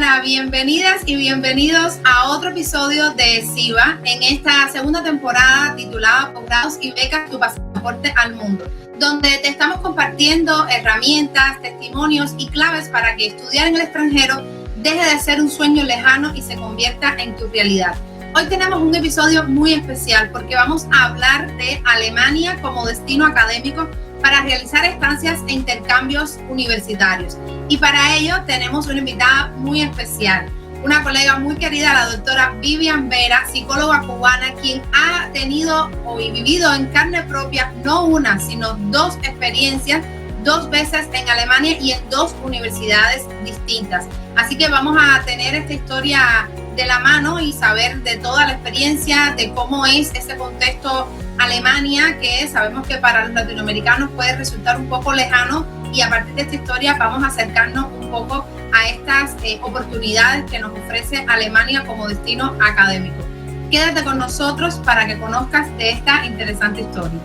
Hola, bienvenidas y bienvenidos a otro episodio de SIVA en esta segunda temporada titulada Posgrados y Becas, tu pasaporte al mundo, donde te estamos compartiendo herramientas, testimonios y claves para que estudiar en el extranjero deje de ser un sueño lejano y se convierta en tu realidad. Hoy tenemos un episodio muy especial porque vamos a hablar de Alemania como destino académico para realizar estancias e intercambios universitarios. Y para ello tenemos una invitada muy especial, una colega muy querida, la doctora Vivian Vera, psicóloga cubana, quien ha tenido y vivido en carne propia no una, sino dos experiencias, 2 veces en Alemania y en 2 universidades distintas. Así que vamos a tener esta historia de la mano y saber de toda la experiencia, de cómo es ese contexto Alemania, que sabemos que para los latinoamericanos puede resultar un poco lejano, y a partir de esta historia vamos a acercarnos un poco a estas oportunidades que nos ofrece Alemania como destino académico. Quédate con nosotros para que conozcas de esta interesante historia.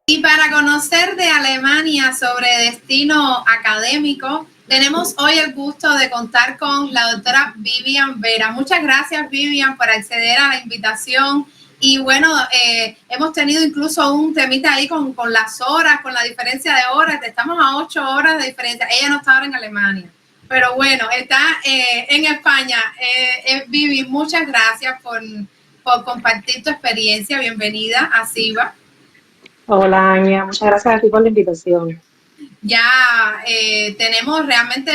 Y para conocer de Alemania sobre destino académico, tenemos hoy el gusto de contar con la doctora Vivian Vera. Muchas gracias, Vivian, por acceder a la invitación. Y bueno, hemos tenido incluso un temita ahí con las horas, con la diferencia de horas. Estamos a 8 horas de diferencia. Ella no está ahora en Alemania, pero bueno, está en España. Vivi, muchas gracias por compartir tu experiencia. Bienvenida a SIVA. Hola, Anya, muchas gracias a ti por la invitación. Ya tenemos realmente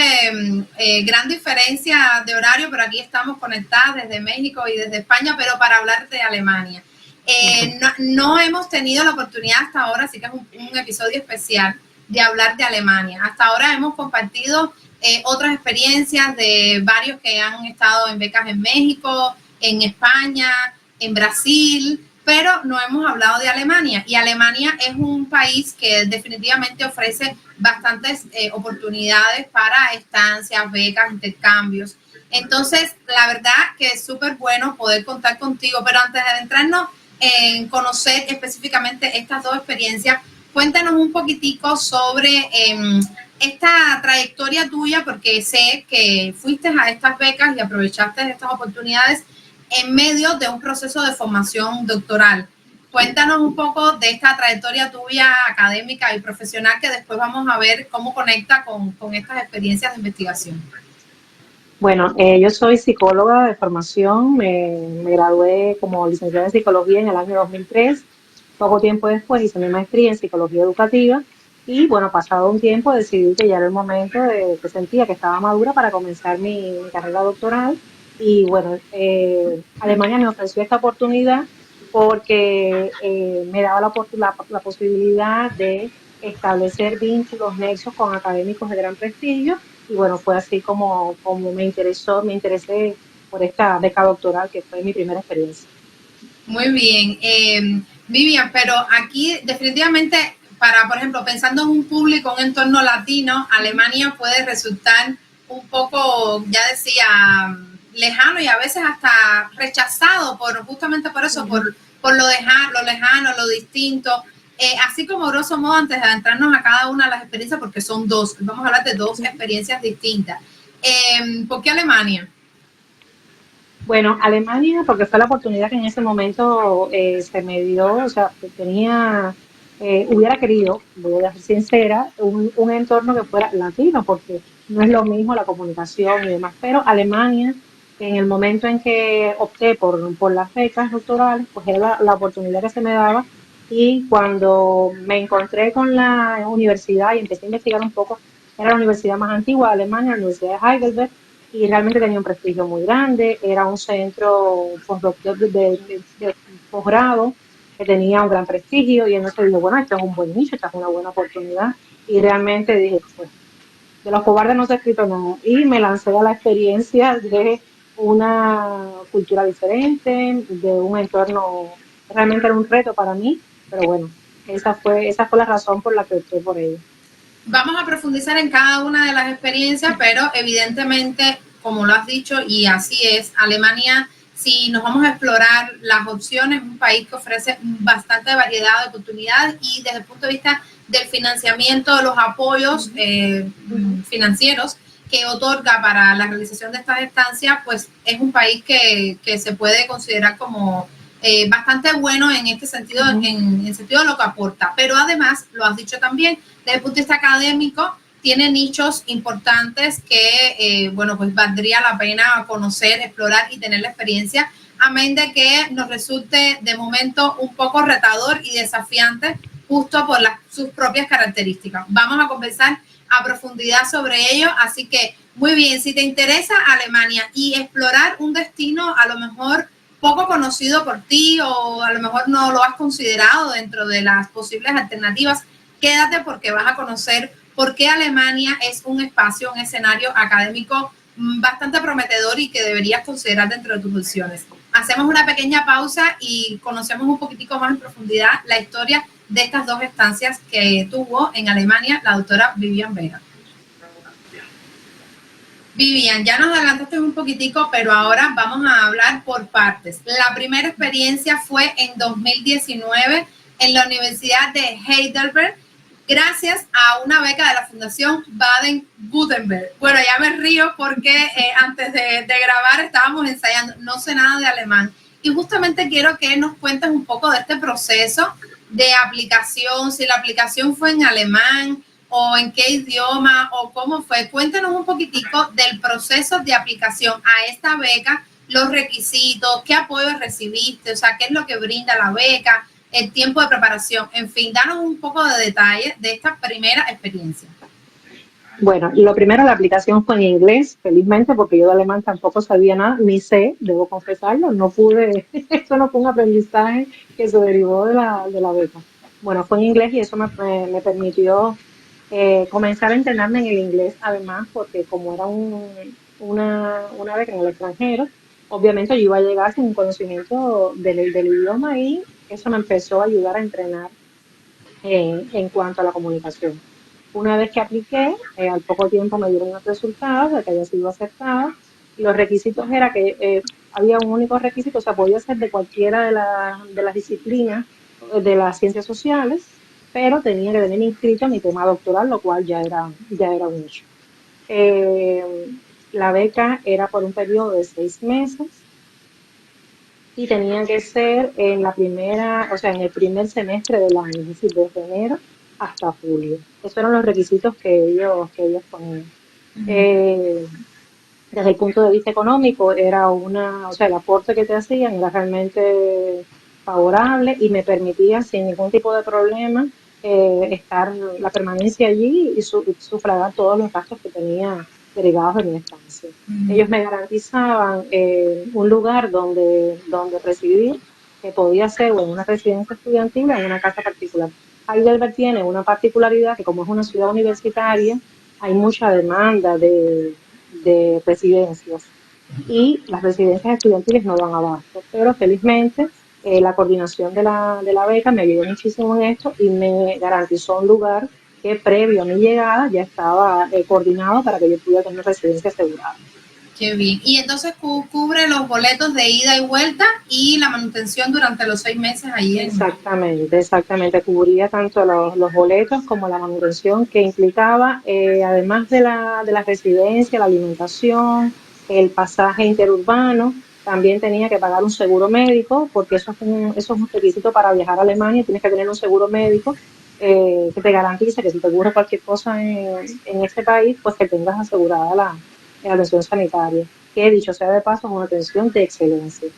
gran diferencia de horario, pero aquí estamos conectadas desde México y desde España, pero para hablar de Alemania. No hemos tenido la oportunidad hasta ahora, así que es un episodio especial de hablar de Alemania. Hasta ahora hemos compartido otras experiencias de varios que han estado en becas en México, en España, en Brasil, pero no hemos hablado de Alemania. Y Alemania es un país que definitivamente ofrece bastantes oportunidades para estancias, becas, intercambios. Entonces, la verdad que es súper bueno poder contar contigo, pero antes de adentrarnos en conocer específicamente estas 2 experiencias, cuéntanos un poquitico sobre esta trayectoria tuya, porque sé que fuiste a estas becas y aprovechaste estas oportunidades en medio de un proceso de formación doctoral. Cuéntanos un poco de esta trayectoria tuya académica y profesional, que después vamos a ver cómo conecta con estas experiencias de investigación. Bueno, yo soy psicóloga de formación, me gradué como licenciada en psicología en el año 2003. Poco tiempo después hice mi maestría en psicología educativa y bueno, pasado un tiempo decidí que ya era el momento de que sentía que estaba madura para comenzar mi carrera doctoral. Y bueno, Alemania me ofreció esta oportunidad porque me daba la posibilidad de establecer vínculos, nexos con académicos de gran prestigio. Y bueno, fue así como me interesé por esta beca doctoral, que fue mi primera experiencia. Muy bien. Vivian, pero aquí definitivamente, por ejemplo, pensando en un público, un entorno latino, Alemania puede resultar un poco, ya decía, lejano y a veces hasta rechazado justamente por eso, por lo lejano, lo distinto. Así como grosso modo, antes de adentrarnos a cada una de las experiencias, porque son 2, vamos a hablar de 2 experiencias distintas. ¿Por qué Alemania? Bueno, Alemania, porque fue la oportunidad que en ese momento se me dio, o sea, que hubiera querido, voy a ser sincera, un entorno que fuera latino, porque no es lo mismo la comunicación y demás, pero Alemania, en el momento en que opté por las becas doctorales, pues era la oportunidad que se me daba. Y cuando me encontré con la universidad y empecé a investigar un poco, era la universidad más antigua de Alemania, la Universidad de Heidelberg, y realmente tenía un prestigio muy grande, era un centro de posgrado que tenía un gran prestigio, y entonces dije, bueno, esto es un buen nicho, esta es una buena oportunidad, y realmente dije, pues, de los cobardes no se ha escrito nada, y me lancé a la experiencia de una cultura diferente, de un entorno, realmente era un reto para mí, pero bueno, esa fue la razón por la que opté por ello. Vamos a profundizar en cada una de las experiencias, pero evidentemente, como lo has dicho, y así es, Alemania, si nos vamos a explorar las opciones, es un país que ofrece bastante variedad de oportunidades, y desde el punto de vista del financiamiento, de los apoyos financieros, que otorga para la realización de estas estancias, pues es un país que se puede considerar como bastante bueno en este sentido, en el sentido de lo que aporta. Pero además, lo has dicho también, desde el punto de vista académico, tiene nichos importantes que, bueno, pues valdría la pena conocer, explorar y tener la experiencia, amén de que nos resulte de momento un poco retador y desafiante justo por sus propias características. Vamos a conversar a profundidad sobre ello, así que muy bien, si te interesa Alemania y explorar un destino a lo mejor poco conocido por ti o a lo mejor no lo has considerado dentro de las posibles alternativas, quédate porque vas a conocer por qué Alemania es un espacio, un escenario académico bastante prometedor y que deberías considerar dentro de tus opciones. Hacemos una pequeña pausa y conocemos un poquitico más en profundidad la historia de estas dos estancias que tuvo en Alemania la doctora Vivian Vega. Vivian, ya nos adelantaste un poquitico, pero ahora vamos a hablar por partes. La primera experiencia fue en 2019 en la Universidad de Heidelberg, gracias a una beca de la Fundación Baden-Württemberg. Bueno, ya me río porque antes de grabar estábamos ensayando, no sé nada de alemán. Y justamente quiero que nos cuentes un poco de este proceso de aplicación, si la aplicación fue en alemán o en qué idioma o cómo fue. Cuéntanos un poquitico del proceso de aplicación a esta beca, los requisitos, qué apoyo recibiste, o sea, qué es lo que brinda la beca, el tiempo de preparación, en fin, danos un poco de detalle de esta primera experiencia. Bueno, lo primero, la aplicación fue en inglés, felizmente, porque yo de alemán tampoco sabía nada, ni sé, debo confesarlo, no pude, eso no fue un aprendizaje que se derivó de la beca. Bueno, fue en inglés y eso me permitió comenzar a entrenarme en el inglés, además, porque como era una beca en el extranjero, obviamente yo iba a llegar sin un conocimiento del idioma y eso me empezó a ayudar a entrenar en cuanto a la comunicación. Una vez que apliqué, al poco tiempo me dieron los resultados de que había sido aceptada. Los requisitos era que había un único requisito, o sea, podía ser de cualquiera de las disciplinas de las ciencias sociales, pero tenía que tener inscrito mi tema doctoral, lo cual ya era un hecho. La beca era por un periodo de 6 meses y tenía que ser en en el primer semestre del año, es decir, desde enero hasta julio. Esos eran los requisitos que ellos ponían. Desde el punto de vista económico, el aporte que te hacían era realmente favorable y me permitía sin ningún tipo de problema estar la permanencia allí y sufragar todos los gastos que tenía derivados de mi estancia. Ellos me garantizaban un lugar donde residir, que podía ser o en una residencia estudiantil o en una casa particular. Heidelberg tiene una particularidad que como es una ciudad universitaria, hay mucha demanda de residencias y las residencias estudiantiles no dan abasto, pero felizmente la coordinación de la beca me ayudó muchísimo en esto y me garantizó un lugar que previo a mi llegada ya estaba coordinado para que yo pudiera tener residencia asegurada. Qué bien. Y entonces cubre los boletos de ida y vuelta y la manutención durante los 6 meses ahí. Exactamente. Cubría tanto los boletos como la manutención que implicaba, además de la residencia, la alimentación, el pasaje interurbano, también tenía que pagar un seguro médico, porque eso es un requisito para viajar a Alemania, tienes que tener un seguro médico que te garantice que si te ocurre cualquier cosa en este país, pues que tengas asegurada la atención sanitaria, que dicho sea de paso es una atención de excelencia.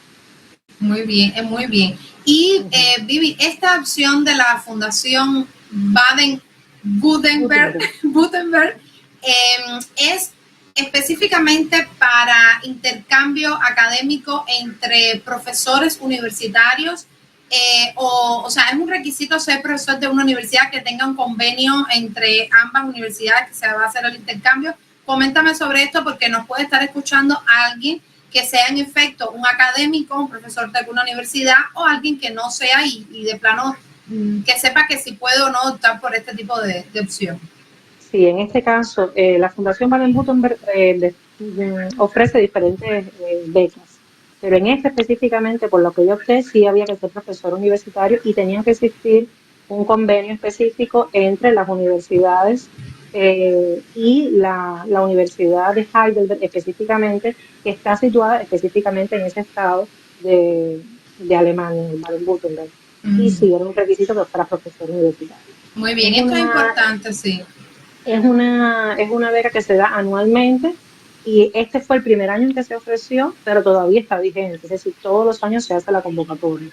Muy bien, muy bien. Y Vivi, esta opción de la Fundación Baden-Württemberg es específicamente para intercambio académico entre profesores universitarios, o sea, es un requisito ser profesor de una universidad que tenga un convenio entre ambas universidades que se va a hacer el intercambio. Coméntame sobre esto porque nos puede estar escuchando a alguien que sea en efecto un académico, un profesor de alguna universidad o alguien que no sea y de plano que sepa que si puede o no optar por este tipo de opción. Sí, en este caso, la Fundación Baden-Württemberg ofrece diferentes becas, pero en este específicamente, por lo que yo opté, sí había que ser profesor universitario y tenía que existir un convenio específico entre las universidades y la Universidad de Heidelberg específicamente, que está situada específicamente en ese estado de Alemania, en el Baden-Württemberg. Y sí, era un requisito que fuera profesor universitario. Muy Es bien, esto es una, importante, sí. es una beca que se da anualmente y este fue el primer año en que se ofreció, pero todavía está vigente, es decir, todos los años se hace la convocatoria.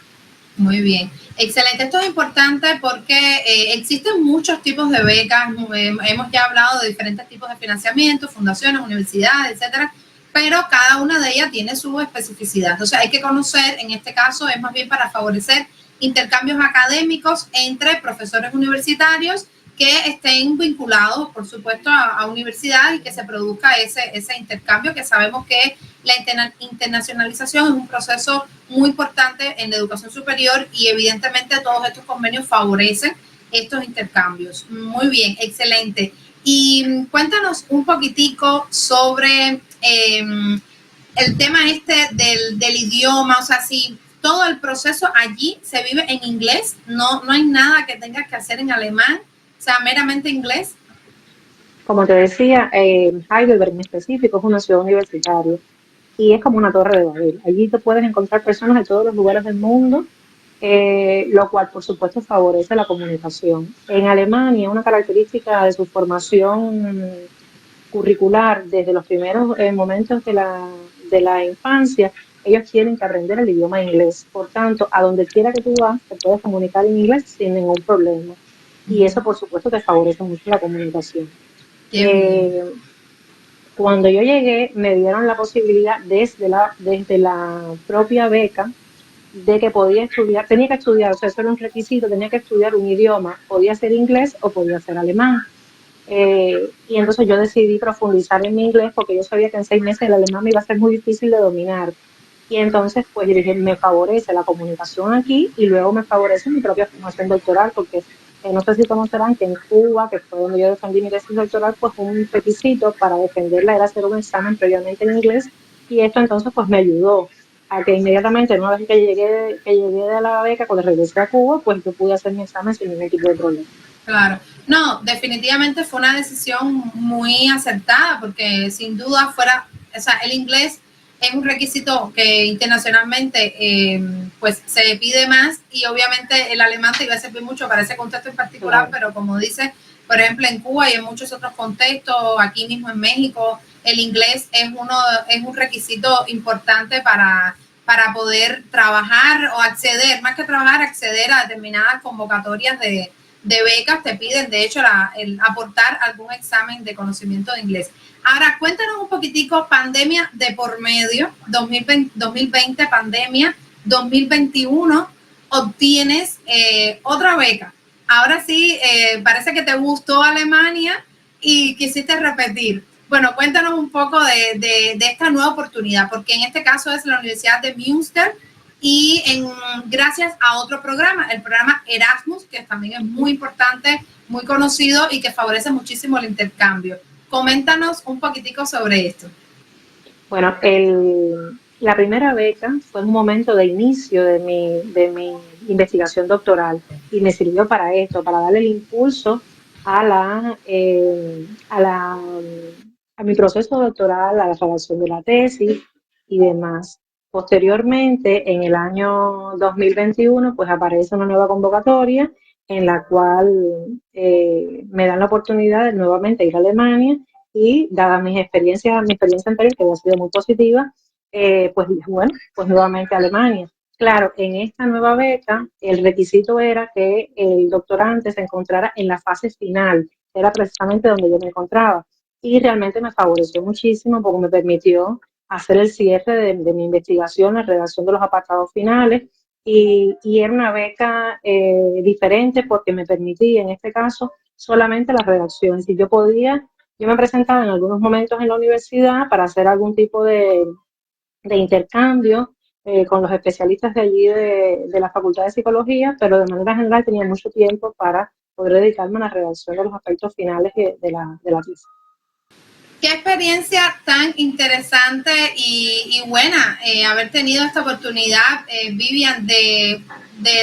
Muy bien, excelente. Esto es importante porque existen muchos tipos de becas. Hemos ya hablado de diferentes tipos de financiamiento, fundaciones, universidades, etcétera, pero cada una de ellas tiene su especificidad. O sea, hay que conocer, en este caso es más bien para favorecer intercambios académicos entre profesores universitarios que estén vinculados, por supuesto, a universidades y que se produzca ese intercambio, que sabemos que la internacionalización es un proceso muy importante en la educación superior y evidentemente todos estos convenios favorecen estos intercambios. Muy bien, excelente. Y cuéntanos un poquitico sobre el tema este del idioma, o sea, si todo el proceso allí se vive en inglés, no hay nada que tengas que hacer en alemán, o sea, meramente inglés. Como te decía, Heidelberg en específico es una ciudad universitaria y es como una torre de Babel. Allí te puedes encontrar personas de todos los lugares del mundo, lo cual por supuesto favorece la comunicación. En Alemania, una característica de su formación curricular desde los primeros momentos de la infancia, ellos tienen que aprender el idioma inglés. Por tanto, a donde quiera que tú vas, te puedes comunicar en inglés sin ningún problema. Y eso, por supuesto, te favorece mucho la comunicación. Qué bien. Eh, Cuando yo llegué, me dieron la posibilidad desde la propia beca de que podía estudiar, tenía que estudiar, o sea, eso era un requisito, tenía que estudiar un idioma, podía ser inglés o podía ser alemán. Y entonces yo decidí profundizar en mi inglés porque yo sabía que en 6 meses el alemán me iba a ser muy difícil de dominar. Y entonces, pues yo dije, me favorece la comunicación aquí y luego me favorece mi propia formación doctoral porque no sé si conocerán que en Cuba, que fue donde yo defendí mi tesis doctoral, pues un requisito para defenderla era hacer un examen previamente en inglés y esto entonces pues me ayudó a que inmediatamente, una vez que llegué de la beca, cuando regresé a Cuba, pues yo pude hacer mi examen sin ningún tipo de problema. Claro, no, definitivamente fue una decisión muy acertada porque sin duda fuera, o sea, el inglés es un requisito que internacionalmente pues se pide más y obviamente el alemán te iba a servir mucho para ese contexto en particular, Claro. pero como dice, por ejemplo, en Cuba y en muchos otros contextos, aquí mismo en México, el inglés es un requisito importante para poder trabajar o acceder, más que trabajar, acceder a determinadas convocatorias de becas, te piden de hecho el aportar algún examen de conocimiento de inglés. Ahora, cuéntanos un poquitico, pandemia de por medio, 2020 pandemia, 2021 obtienes otra beca. Ahora sí, parece que te gustó Alemania y quisiste repetir. Bueno, cuéntanos un poco de esta nueva oportunidad, porque en este caso es la Universidad de Münster y gracias a otro programa, el programa Erasmus, que también es muy importante, muy conocido y que favorece muchísimo el intercambio. Coméntanos un poquitico sobre esto. Bueno, la primera beca fue un momento de inicio de mi investigación doctoral y me sirvió para esto, para darle el impulso a a mi proceso doctoral, a la redacción de la tesis y demás. Posteriormente, en el año 2021, pues aparece una nueva convocatoria en la cual me dan la oportunidad de nuevamente ir a Alemania y dada mi experiencia anterior, que había sido muy positiva, pues bueno, pues nuevamente a Alemania. Claro, en esta nueva beca el requisito era que el doctorante se encontrara en la fase final, era precisamente donde yo me encontraba. Y realmente me favoreció muchísimo porque me permitió hacer el cierre de mi investigación, la redacción de los apartados finales, y era una beca diferente porque me permitía, en este caso, solamente la redacción. Si yo me presentaba en algunos momentos en la universidad para hacer algún tipo de intercambio con los especialistas de allí de la Facultad de Psicología, pero de manera general tenía mucho tiempo para poder dedicarme a la redacción de los aspectos finales de la tesis. Qué experiencia tan interesante y buena haber tenido esta oportunidad, Vivian, de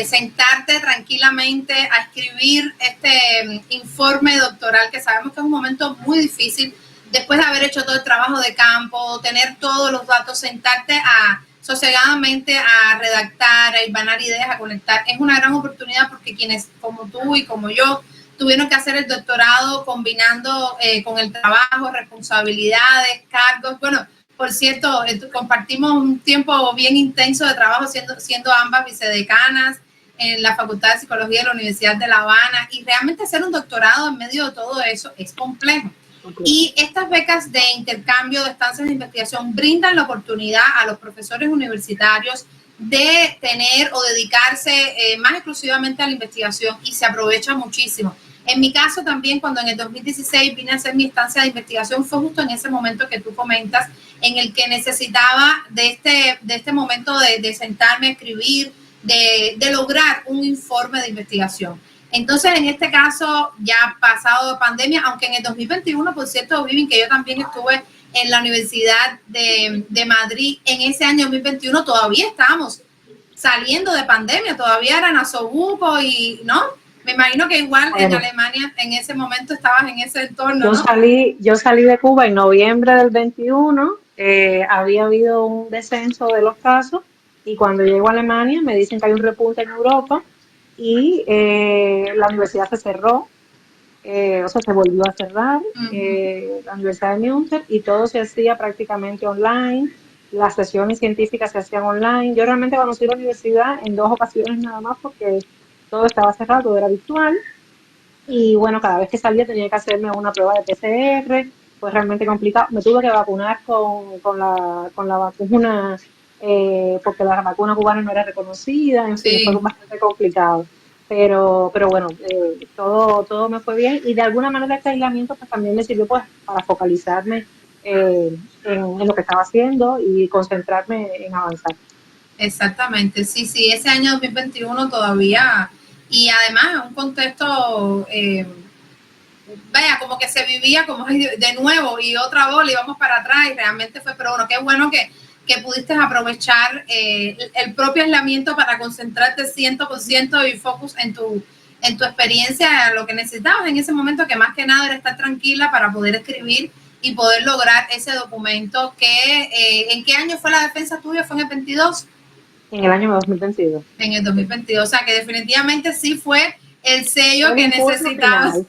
sentarte tranquilamente a escribir este informe doctoral, que sabemos que es un momento muy difícil, después de haber hecho todo el trabajo de campo, tener todos los datos, sentarte sosegadamente a redactar, a hilvanar ideas, a conectar. Es una gran oportunidad porque quienes como tú y como yo tuvieron que hacer el doctorado combinando con el trabajo, responsabilidades, cargos. Bueno, por cierto, compartimos un tiempo bien intenso de trabajo siendo ambas vicedecanas en la Facultad de Psicología de la Universidad de La Habana, y realmente hacer un doctorado en medio de todo eso es complejo. Okay. Y estas becas de intercambio de estancias de investigación brindan la oportunidad a los profesores universitarios de tener o dedicarse más exclusivamente a la investigación, y se aprovecha muchísimo. En mi caso también, cuando en el 2016 vine a hacer mi estancia de investigación, fue justo en ese momento que tú comentas, en el que necesitaba de este momento de sentarme a escribir, de lograr un informe de investigación. Entonces, en este caso, ya pasado de pandemia, aunque en el 2021, por cierto, Vivian, que yo también estuve en la Universidad de Madrid, en ese año 2021 todavía estábamos saliendo de pandemia, todavía era nasobuco y, ¿no? Me imagino que igual en Alemania en ese momento estabas en ese entorno, ¿no? Yo salí de Cuba en noviembre del 21, había habido un descenso de los casos, y cuando llego a Alemania me dicen que hay un repunte en Europa y la universidad se cerró, o sea, se volvió a cerrar, la Universidad de Münster, y todo se hacía prácticamente online, las sesiones científicas se hacían online. Yo realmente conocí la universidad en 2 ocasiones nada más porque todo estaba cerrado, todo era virtual, y bueno, cada vez que salía tenía que hacerme una prueba de PCR, fue realmente complicado. Me tuve que vacunar con la vacuna, porque la vacuna cubana no era reconocida, en fin, fue bastante complicado. Pero bueno, todo me fue bien, y de alguna manera este aislamiento pues también me sirvió pues para focalizarme en lo que estaba haciendo y concentrarme en avanzar. Exactamente, sí, ese año 2021 todavía, y además en un contexto, vaya, como que se vivía como de nuevo y otra bola y vamos para atrás, y realmente fue, pero bueno, qué bueno que pudiste aprovechar el propio aislamiento para concentrarte 100% y focus en tu experiencia, lo que necesitabas en ese momento, que más que nada era estar tranquila para poder escribir y poder lograr ese documento que, ¿en qué año fue la defensa tuya? ¿Fue en el 22? En el año 2022. En el 2022, o sea que definitivamente sí fue el sello que necesitabas,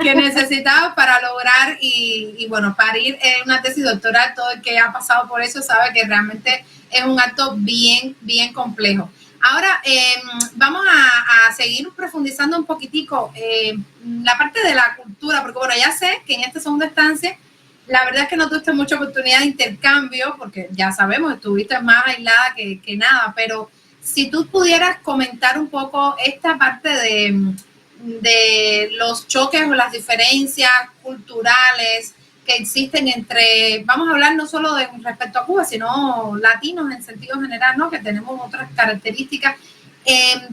que necesitabas para lograr y bueno, parir una tesis doctoral. Todo el que ha pasado por eso sabe que realmente es un acto bien complejo. Ahora vamos a seguir profundizando un poquitico la parte de la cultura, porque bueno, ya sé que en esta segunda estancia la verdad es que no tuviste mucha oportunidad de intercambio, porque ya sabemos, estuviste más aislada que nada, pero si tú pudieras comentar un poco esta parte de los choques o las diferencias culturales que existen entre, vamos a hablar no solo de respecto a Cuba, sino latinos en sentido general, ¿no? Que tenemos otras características.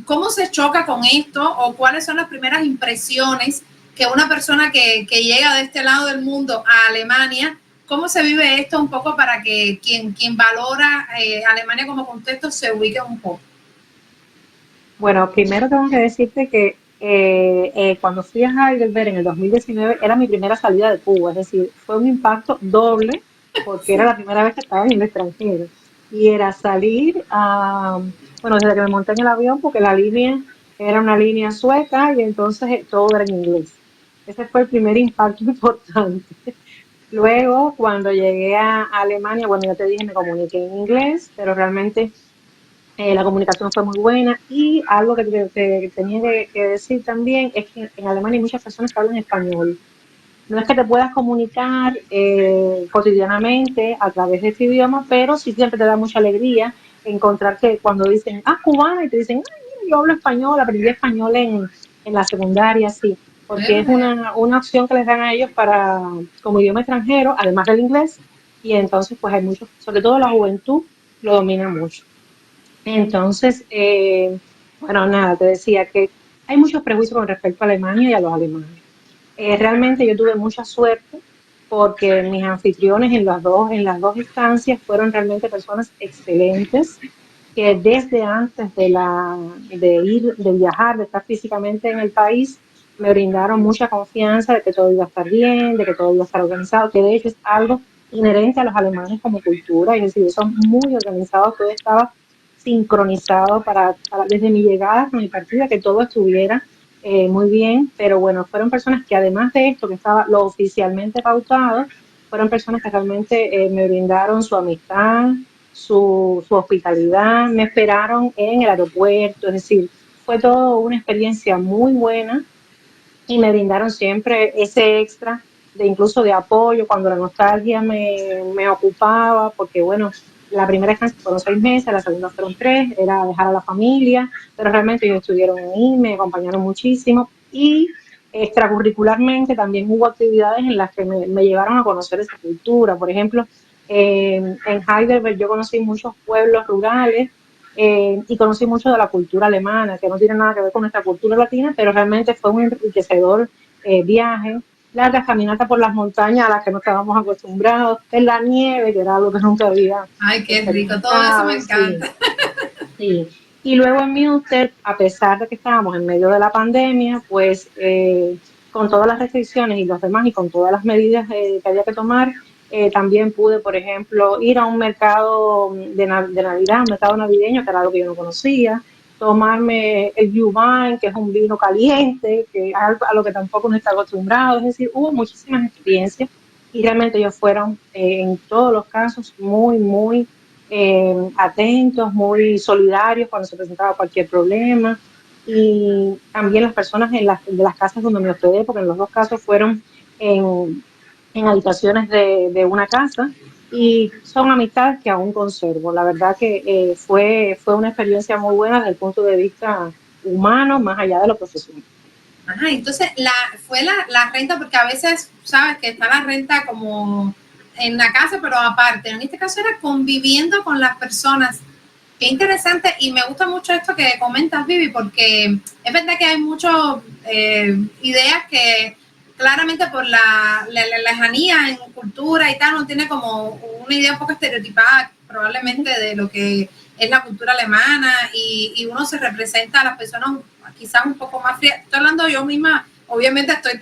¿Cómo se choca con esto, o cuáles son las primeras impresiones que una persona que llega de este lado del mundo a Alemania, cómo se vive esto un poco para que quien valora Alemania como contexto se ubique un poco? Bueno, primero tengo que decirte que cuando fui a Heidelberg en el 2019 era mi primera salida de Cuba, es decir, fue un impacto doble porque era la primera vez que estaba en el extranjero, y era salir bueno, desde que me monté en el avión, porque la línea era una línea sueca y entonces todo era en inglés. Ese fue el primer impacto importante. Luego, cuando llegué a Alemania, bueno, ya te dije, me comuniqué en inglés, pero realmente la comunicación fue muy buena. Y algo que tenía que decir también es que en Alemania hay muchas personas que hablan español. No es que te puedas comunicar cotidianamente a través de este idioma, pero sí siempre te da mucha alegría encontrar que cuando dicen, cubana, y te dicen, mira, yo hablo español, aprendí español en la secundaria, sí, porque es una opción que les dan a ellos como idioma extranjero, además del inglés, y entonces pues hay muchos, sobre todo la juventud, lo domina mucho. Entonces, bueno, nada, te decía que hay muchos prejuicios con respecto a Alemania y a los alemanes. Realmente yo tuve mucha suerte porque mis anfitriones en las dos instancias fueron realmente personas excelentes que desde antes de viajar, de estar físicamente en el país, me brindaron mucha confianza de que todo iba a estar bien, de que todo iba a estar organizado, que de hecho es algo inherente a los alemanes como cultura, es decir, son muy organizados, todo estaba sincronizado desde mi llegada hasta mi partida, que todo estuviera muy bien, pero bueno, fueron personas que además de esto, que estaba lo oficialmente pautado, fueron personas que realmente me brindaron su amistad, su hospitalidad, me esperaron en el aeropuerto, es decir, fue todo una experiencia muy buena y me brindaron siempre ese extra de incluso de apoyo cuando la nostalgia me ocupaba, porque bueno, la primera estancia fueron 6 meses, la segunda fueron 3, era dejar a la familia, pero realmente ellos estuvieron ahí, me acompañaron muchísimo y extracurricularmente también hubo actividades en las que me llevaron a conocer esa cultura. Por ejemplo, en Heidelberg yo conocí muchos pueblos rurales y conocí mucho de la cultura alemana, que no tiene nada que ver con nuestra cultura latina, pero realmente fue un enriquecedor viaje, largas caminatas por las montañas a las que no estábamos acostumbrados, en la nieve, que era algo que nunca había Ay, qué rico, todo eso me experimentado, sí, encanta. sí. Y luego en Münster, a pesar de que estábamos en medio de la pandemia, pues con todas las restricciones y los demás y con todas las medidas que había que tomar, también pude, por ejemplo, ir a un mercado de Navidad, un mercado navideño, que era algo que yo no conocía, tomarme el Glühwein, que es un vino caliente, que es algo a lo que tampoco uno está acostumbrado. Es decir, hubo muchísimas experiencias y realmente ellos fueron, en todos los casos, muy atentos, muy solidarios cuando se presentaba cualquier problema. Y también las personas de las casas donde me hospedé, porque en los dos casos fueron en habitaciones de una casa y son amistades que aún conservo. La verdad que fue una experiencia muy buena desde el punto de vista humano, más allá de lo profesional. Ajá, entonces fue la renta, porque a veces, sabes, que está la renta como en la casa, pero aparte. En este caso era conviviendo con las personas. Qué interesante, y me gusta mucho esto que comentas, Vivi, porque es verdad que hay muchas ideas que claramente por la lejanía en cultura y tal, uno tiene como una idea un poco estereotipada probablemente de lo que es la cultura alemana, y uno se representa a las personas quizás un poco más frías. Estoy hablando yo misma, obviamente estoy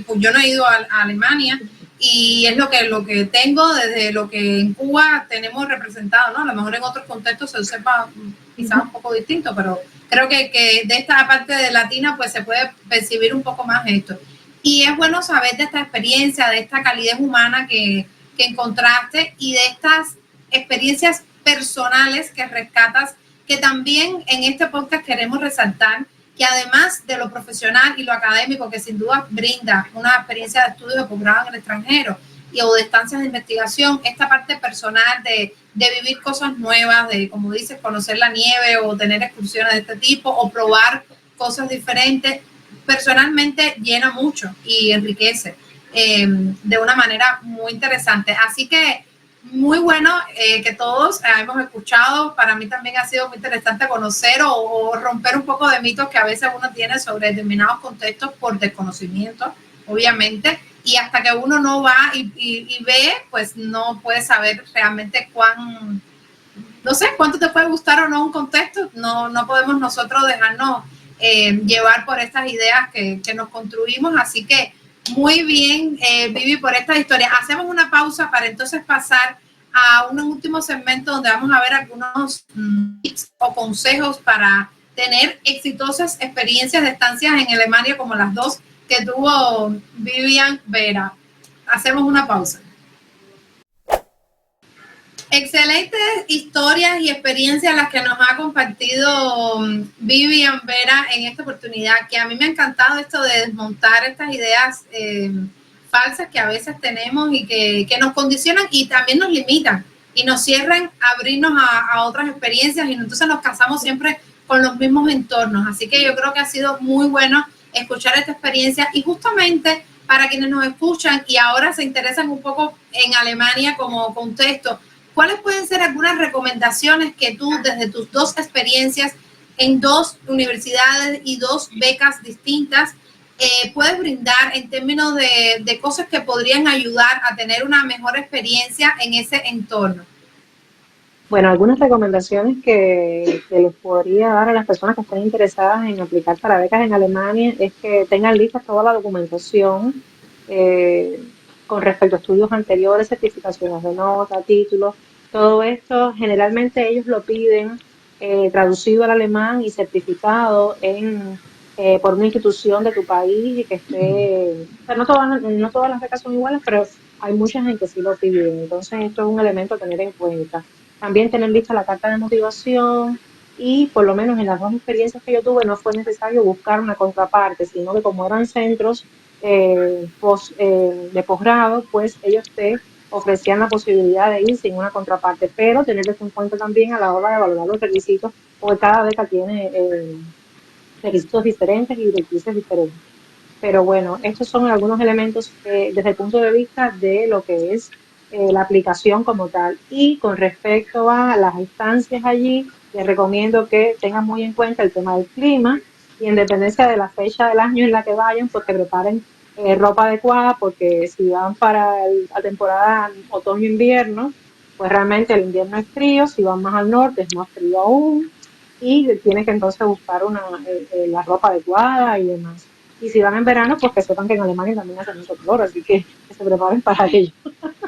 pues yo no he ido a Alemania, y es lo que tengo desde lo que en Cuba tenemos representado, ¿no? A lo mejor en otros contextos se sepa quizás un poco distinto, pero creo que de esta parte de latina pues se puede percibir un poco más esto. Y es bueno saber de esta experiencia, de esta calidez humana que encontraste, y de estas experiencias personales que rescatas, que también en este podcast queremos resaltar, que además de lo profesional y lo académico, que sin duda brinda una experiencia de estudio de posgrado en el extranjero o de estancias de investigación, esta parte personal de vivir cosas nuevas, de, como dices, conocer la nieve o tener excursiones de este tipo o probar cosas diferentes, personalmente llena mucho y enriquece de una manera muy interesante. Así que muy bueno que todos hemos escuchado. Para mí también ha sido muy interesante conocer o romper un poco de mitos que a veces uno tiene sobre determinados contextos por desconocimiento, obviamente, y hasta que uno no va y ve, pues no puede saber realmente no sé, cuánto te puede gustar o no un contexto. No podemos nosotros dejarnos llevar por estas ideas que nos construimos. Así que muy bien, Vivi, por esta historia. Hacemos una pausa para entonces pasar a un último segmento donde vamos a ver algunos tips o consejos para tener exitosas experiencias de estancias en Alemania como las dos que tuvo Vivian Vera. Hacemos una pausa. Excelentes historias y experiencias las que nos ha compartido Vivian Vera en esta oportunidad, que a mí me ha encantado esto de desmontar estas ideas falsas que a veces tenemos y que nos condicionan y también nos limitan y nos cierran a abrirnos a otras experiencias, y entonces nos casamos siempre con los mismos entornos. Así que yo creo que ha sido muy bueno escuchar esta experiencia, y justamente para quienes nos escuchan y ahora se interesan un poco en Alemania como contexto, ¿cuáles pueden ser algunas recomendaciones que tú, desde tus dos experiencias en dos universidades y dos becas distintas, puedes brindar en términos de cosas que podrían ayudar a tener una mejor experiencia en ese entorno? Bueno, algunas recomendaciones que les podría dar a las personas que estén interesadas en aplicar para becas en Alemania es que tengan lista toda la documentación eh, con respecto a estudios anteriores, certificaciones de nota, títulos, todo esto generalmente ellos lo piden traducido al alemán y certificado por una institución de tu país y que esté, o sea, no todas las becas son iguales, pero hay muchas en que sí lo piden, entonces esto es un elemento a tener en cuenta. También tener lista la carta de motivación y por lo menos en las dos experiencias que yo tuve no fue necesario buscar una contraparte, sino que como eran centros de posgrado, pues ellos te ofrecían la posibilidad de ir sin una contraparte, pero tenerles en cuenta también a la hora de valorar los requisitos, porque cada beca tiene requisitos diferentes y directrices diferentes. Pero bueno, estos son algunos elementos desde el punto de vista de lo que es la aplicación como tal. Y con respecto a las estancias allí, les recomiendo que tengan muy en cuenta el tema del clima y en dependencia de la fecha del año en la que vayan, pues que preparen ropa adecuada, porque si van para la temporada otoño-invierno, pues realmente el invierno es frío, si van más al norte es más frío aún y tienes que entonces buscar la ropa adecuada y demás. Y si van en verano, pues que sepan que en Alemania también hace mucho calor, así que se preparen para ello.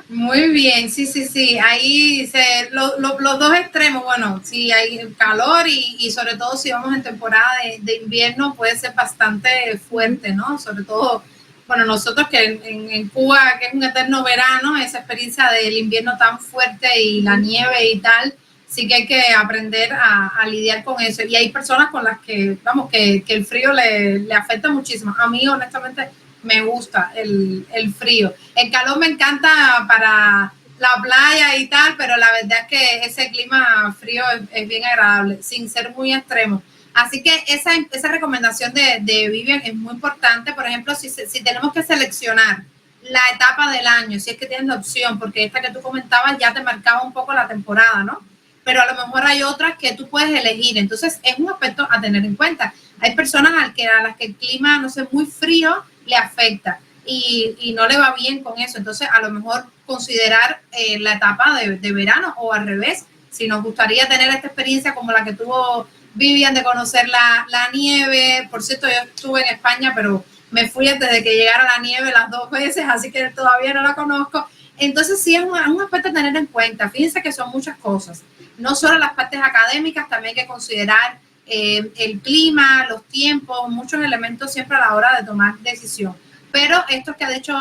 Muy bien, sí, sí, sí. Ahí los dos extremos, bueno, sí hay calor y sobre todo si vamos en temporada de invierno puede ser bastante fuerte, ¿no? Sobre todo, bueno, nosotros que en Cuba, que es un eterno verano, esa experiencia del invierno tan fuerte y la nieve y tal, sí que hay que aprender a lidiar con eso. Y hay personas con las que, vamos, que el frío le afecta muchísimo. A mí, honestamente, me gusta el frío. El calor me encanta para la playa y tal, pero la verdad es que ese clima frío es bien agradable, sin ser muy extremo. Así que esa recomendación de Vivian es muy importante. Por ejemplo, si tenemos que seleccionar la etapa del año, si es que tienes la opción, porque esta que tú comentabas ya te marcaba un poco la temporada, ¿no? Pero a lo mejor hay otras que tú puedes elegir. Entonces, es un aspecto a tener en cuenta. Hay personas a las que el clima, no sé, muy frío le afecta y no le va bien con eso. Entonces, a lo mejor considerar la etapa de verano o al revés. Si nos gustaría tener esta experiencia como la que tuvo Vivian de conocer la nieve. Por cierto, yo estuve en España, pero me fui antes de que llegara la nieve las 2 veces, así que todavía no la conozco. Entonces, sí es un aspecto a tener en cuenta. Fíjense que son muchas cosas. No solo las partes académicas, también hay que considerar el clima, los tiempos, muchos elementos siempre a la hora de tomar decisión. Pero esto que ha dicho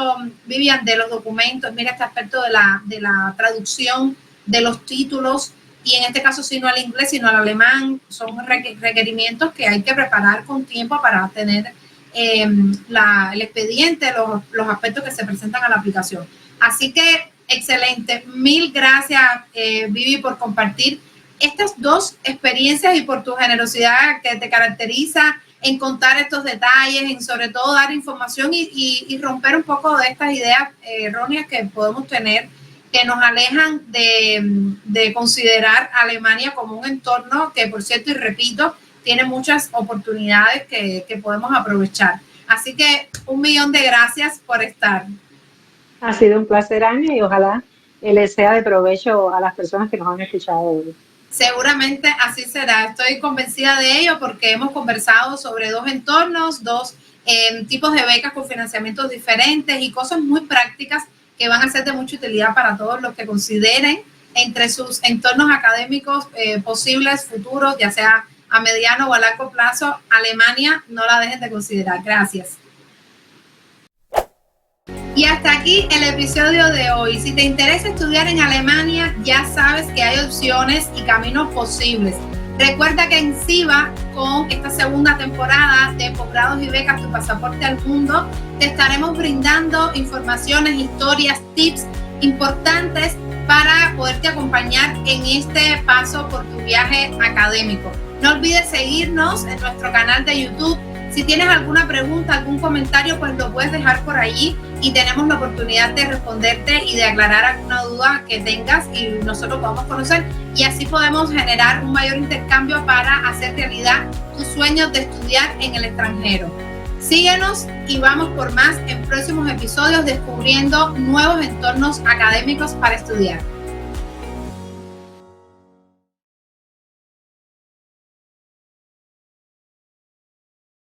Vivian de los documentos, mira este aspecto de la traducción de los títulos, y en este caso sí no al inglés, sino al alemán, son requerimientos que hay que preparar con tiempo para tener el expediente, los aspectos que se presentan a la aplicación. Así que excelente, mil gracias Vivi por compartir estas dos experiencias y por tu generosidad que te caracteriza en contar estos detalles, en sobre todo dar información y romper un poco de estas ideas erróneas que podemos tener, que nos alejan de considerar a Alemania como un entorno que, por cierto, y repito, tiene muchas oportunidades que podemos aprovechar. Así que 1.000.000 de gracias por estar. Ha sido un placer, Ania, y ojalá les sea de provecho a las personas que nos han escuchado hoy. Seguramente así será. Estoy convencida de ello porque hemos conversado sobre dos entornos, dos tipos de becas con financiamientos diferentes y cosas muy prácticas que van a ser de mucha utilidad para todos los que consideren entre sus entornos académicos posibles, futuros, ya sea a mediano o a largo plazo. Alemania, no la dejen de considerar. Gracias. Y hasta aquí el episodio de hoy. Si te interesa estudiar en Alemania, ya sabes que hay opciones y caminos posibles. Recuerda que en SIVA, con esta segunda temporada de Posgrados y Becas, tu pasaporte al mundo, te estaremos brindando informaciones, historias, tips importantes para poderte acompañar en este paso por tu viaje académico. No olvides seguirnos en nuestro canal de YouTube. Si tienes alguna pregunta, algún comentario, pues lo puedes dejar por allí y tenemos la oportunidad de responderte y de aclarar alguna duda que tengas y nosotros podamos conocer, y así podemos generar un mayor intercambio para hacer realidad tus sueños de estudiar en el extranjero. Síguenos y vamos por más en próximos episodios descubriendo nuevos entornos académicos para estudiar.